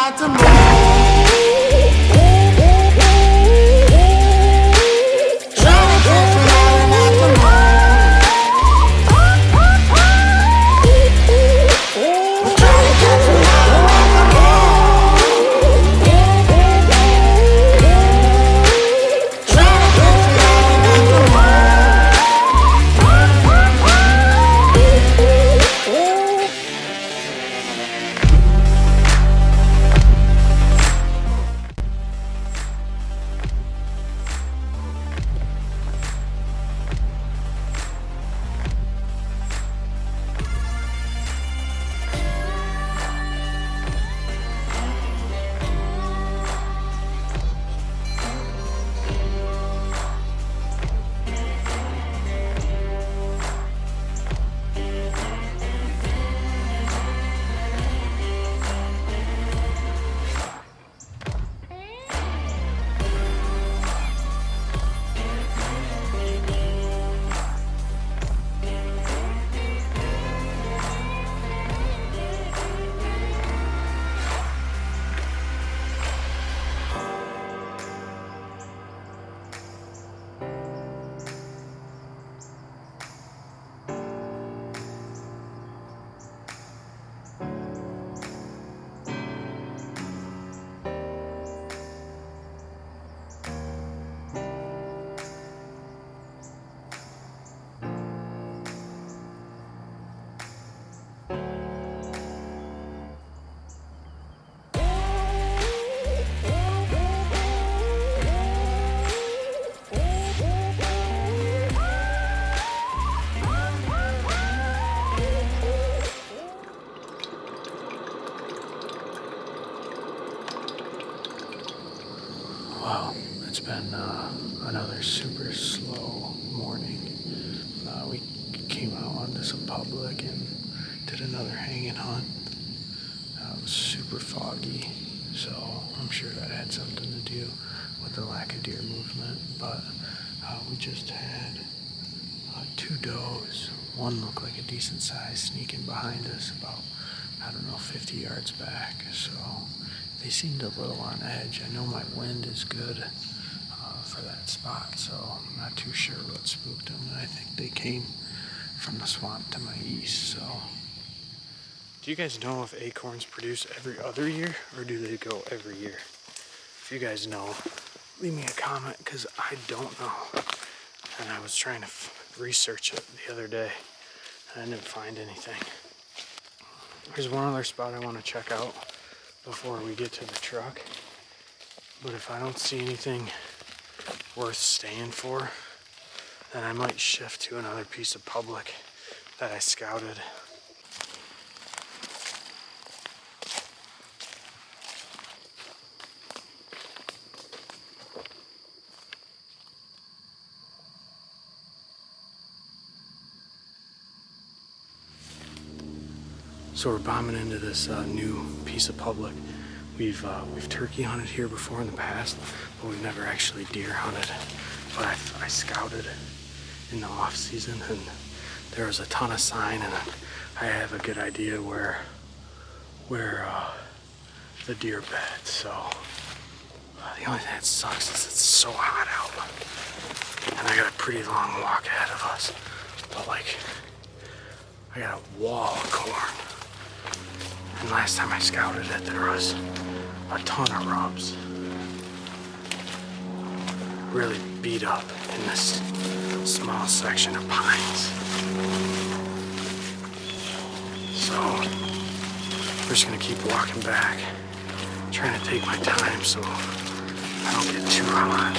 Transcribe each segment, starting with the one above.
not to move. Trying to catch me yelling not to move. Trying to catch me yelling not to move. Trying to catch me yelling not to move. Wow, it's been another super slow morning. We came out onto some public and did another hanging hunt. It was super foggy, so I'm sure that had something to do with the lack of deer movement. But we just had two does. One looked like a decent size sneaking behind us about, 50 yards back. So they seemed a little on edge. I know my wind is good for that spot, so I'm not too sure what spooked them. And I think they came from the swamp to my east. So, do you guys know if acorns produce every other year, or do they go every year? If you guys know, leave me a comment, because I don't know. And I was trying to research it the other day, and I didn't find anything. There's one other spot I want to check out before we get to the truck, but if I don't see anything worth staying for, then I might shift to another piece of public that I scouted. So we're bombing into this new piece of public. We've turkey hunted here before in the past, but we've never actually deer hunted. But I scouted in the off season, and there was a ton of sign, and I have a good idea where the deer bed. So the only thing that sucks is it's so hot out, and I got a pretty long walk ahead of us. But I got a wall of corn. And last time I scouted it, there was a ton of rubs. Really beat up in this small section of pines. So we're just gonna keep walking back, trying to take my time so I don't get too hot.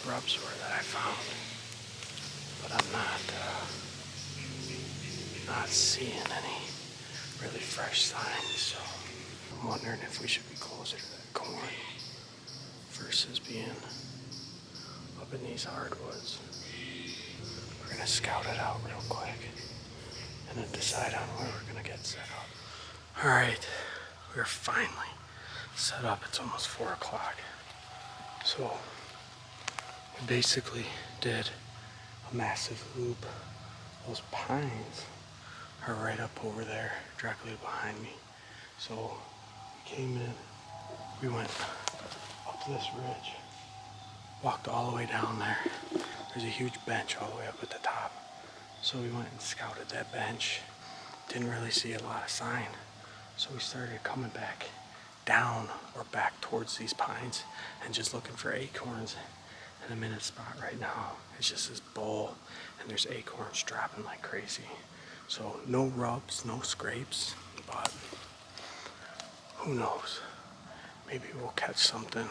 Rubs were that I found, but I'm not seeing any really fresh signs, so I'm wondering if we should be closer to that corn versus being up in these hardwoods. We're gonna scout it out real quick and then decide on where we're gonna get set up. All right, we're finally set up. It's almost 4 o'clock, so we basically did massive loop. Those pines are right up over there, directly behind me. So we came in, we went up this ridge, walked all the way down there. There's a huge bench all the way up at the top. So we went and scouted that bench. Didn't really see a lot of sign. So we started coming back down or back towards these pines and just looking for acorns. And I'm in a spot right now. It's just this bowl and there's acorns dropping like crazy. So no rubs, no scrapes, but who knows? Maybe we'll catch something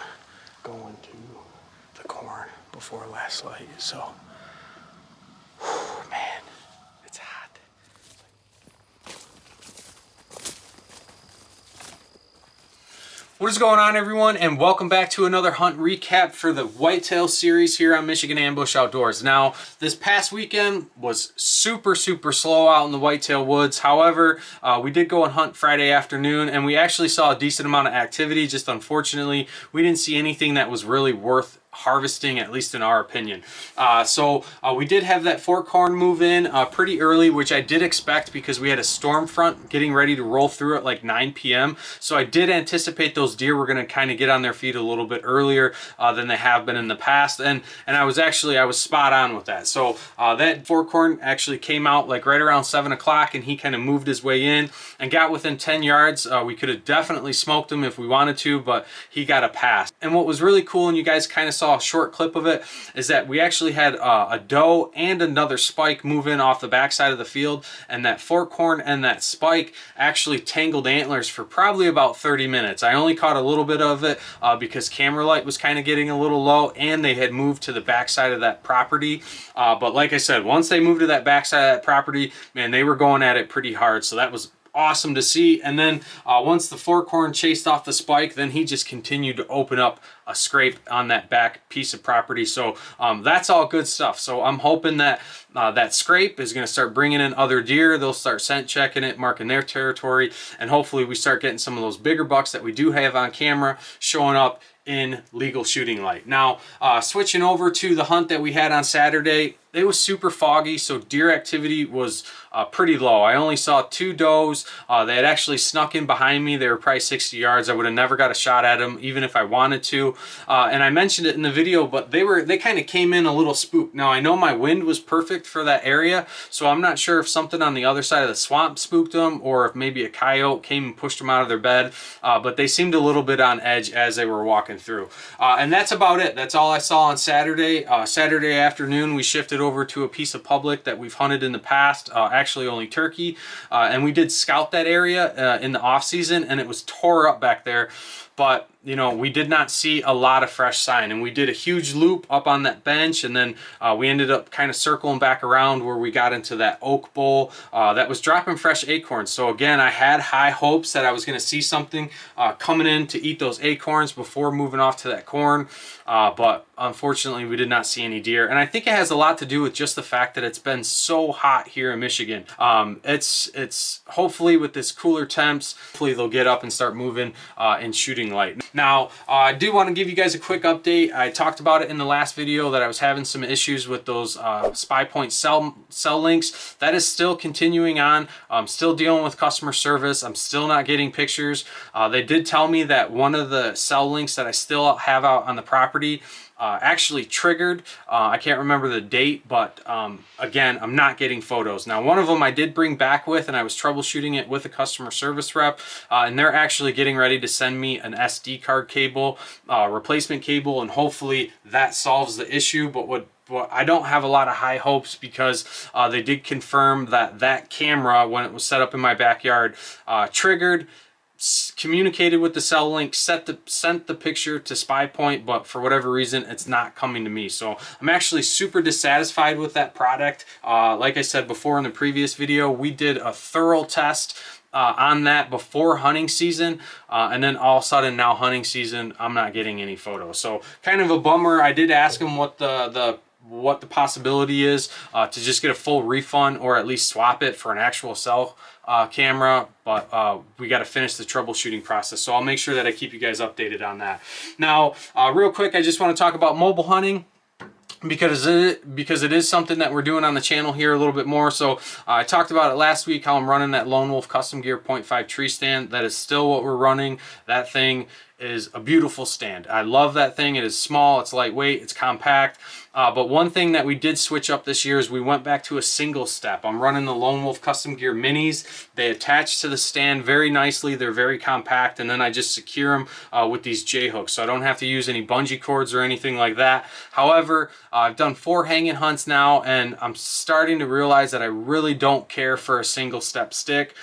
going to the corn before last light. So, whew, man, it's hot. What is going on, everyone, and welcome back to another hunt recap for the Whitetail series here on Michigan Ambush Outdoors. Now, this past weekend was super slow out in the whitetail woods. However, we did go and hunt Friday afternoon, and we actually saw a decent amount of activity. Just unfortunately, we didn't see anything that was really worth harvesting, at least in our opinion. So we did have that fork horn move in pretty early, which I did expect because we had a storm front getting ready to roll through at like 9 p.m. So I did anticipate those deer were going to kind of get on their feet a little bit earlier than they have been in the past, and I was spot on with that. So that fork horn actually came out like right around 7 o'clock, and he kind of moved his way in and got within 10 yards. We could have definitely smoked him if we wanted to, but he got a pass. And what was really cool, and you guys kind of saw a short clip of it, is that we actually had a doe and another spike move in off the backside of the field, and that fork horn and that spike actually tangled antlers for probably about 30 minutes. I only caught a little bit of it because camera light was kind of getting a little low, and they had moved to the backside of that property. But like I said, once they moved to that backside of that property, man, they were going at it pretty hard. So that was awesome to see. And then once the fork horn chased off the spike, then he just continued to open up a scrape on that back piece of property. So that's all good stuff. So I'm hoping that that scrape is going to start bringing in other deer. They'll start scent checking it, marking their territory, and hopefully we start getting some of those bigger bucks that we do have on camera showing up in legal shooting light. Now, switching over to the hunt that we had on Saturday, it was super foggy, so deer activity was pretty low. I only saw 2 does. They had actually snuck in behind me. They were probably 60 yards. I would have never got a shot at them, even if I wanted to. And I mentioned it in the video, but they kind of came in a little spooked. Now, I know my wind was perfect for that area, so I'm not sure if something on the other side of the swamp spooked them, or if maybe a coyote came and pushed them out of their bed. But they seemed a little bit on edge as they were walking through. And that's about it. That's all I saw on Saturday. Saturday afternoon, we shifted over to a piece of public that we've hunted in the past, actually only turkey, and we did scout that area in the off season, and it was tore up back there. But you know, we did not see a lot of fresh sign, and we did a huge loop up on that bench, and then we ended up kind of circling back around where we got into that oak bowl that was dropping fresh acorns. So again, I had high hopes that I was going to see something coming in to eat those acorns before moving off to that corn, but unfortunately we did not see any deer. And I think it has a lot to do with just the fact that it's been so hot here in Michigan. It's hopefully with this cooler temps, hopefully they'll get up and start moving in shooting light. Now, I do want to give you guys a quick update. I talked about it in the last video that I was having some issues with those spy point cell links. That is still continuing on. I'm still dealing with customer service. I'm still not getting pictures. They did tell me that one of the cell links that I still have out on the property actually triggered. I can't remember the date, but again, I'm not getting photos. Now, one of them I did bring back with, and I was troubleshooting it with a customer service rep, and they're actually getting ready to send me an SD card cable, replacement cable, and hopefully that solves the issue. But what I don't have a lot of high hopes, because they did confirm that that camera, when it was set up in my backyard, triggered, communicated with the cell link, sent the picture to spy point, but for whatever reason it's not coming to me. So I'm actually super dissatisfied with that product. Like I said before in the previous video, we did a thorough test on that before hunting season, and then all of a sudden now hunting season, I'm not getting any photos. So kind of a bummer. I did ask him what the possibility is to just get a full refund, or at least swap it for an actual cell camera, but we got to finish the troubleshooting process. So I'll make sure that I keep you guys updated on that. Now, real quick, I just want to talk about mobile hunting. because it is something that we're doing on the channel here a little bit more. So I talked about it last week, how I'm running that Lone Wolf Custom Gear 0.5 tree stand. That is still what we're running. That thing is a beautiful stand. I love that thing. It is small, it's lightweight, it's compact. But one thing that we did switch up this year is we went back to a single step. I'm running the Lone Wolf Custom Gear Minis. They attach to the stand very nicely. They're very compact, and then I just secure them with these J-hooks, so I don't have to use any bungee cords or anything like that. However, I've done 4 hanging hunts now, and I'm starting to realize that I really don't care for a single step stick.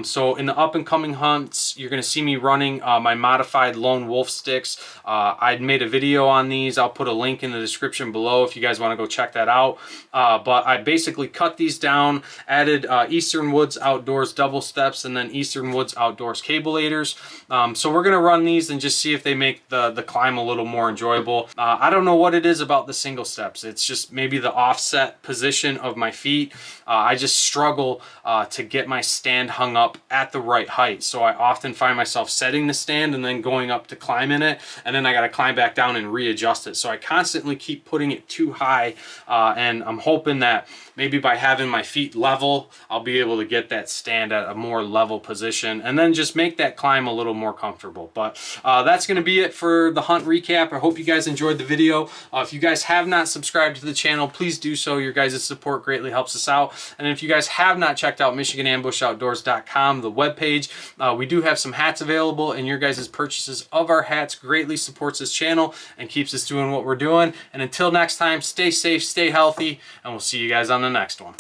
So in the up and coming hunts, you're gonna see me running my modified Lone Wolf sticks. I'd made a video on these. I'll put a link in the description below if you guys want to go check that out. But I basically cut these down, added Eastern Woods Outdoors double steps, and then Eastern Woods Outdoors cabelators. So we're gonna run these and just see if they make the climb a little more enjoyable. I don't know what it is about the single steps. It's just maybe the offset position of my feet. I just struggle to get my stand hung up at the right height. So I often find myself setting the stand and then going up to climb in it, and then I got to climb back down and readjust it. So I constantly keep putting it too high, and I'm hoping that maybe by having my feet level, I'll be able to get that stand at a more level position and then just make that climb a little more comfortable. But that's going to be it for the hunt recap. I hope you guys enjoyed the video. If you guys have not subscribed to the channel, please do so. Your guys' support greatly helps us out. And if you guys have not checked out MichiganAmbushOutdoors.com, the webpage, we do have some hats available, and your guys' purchases of our hats greatly supports this channel and keeps us doing what we're doing. And until next time, stay safe, stay healthy, and we'll see you guys on the next one.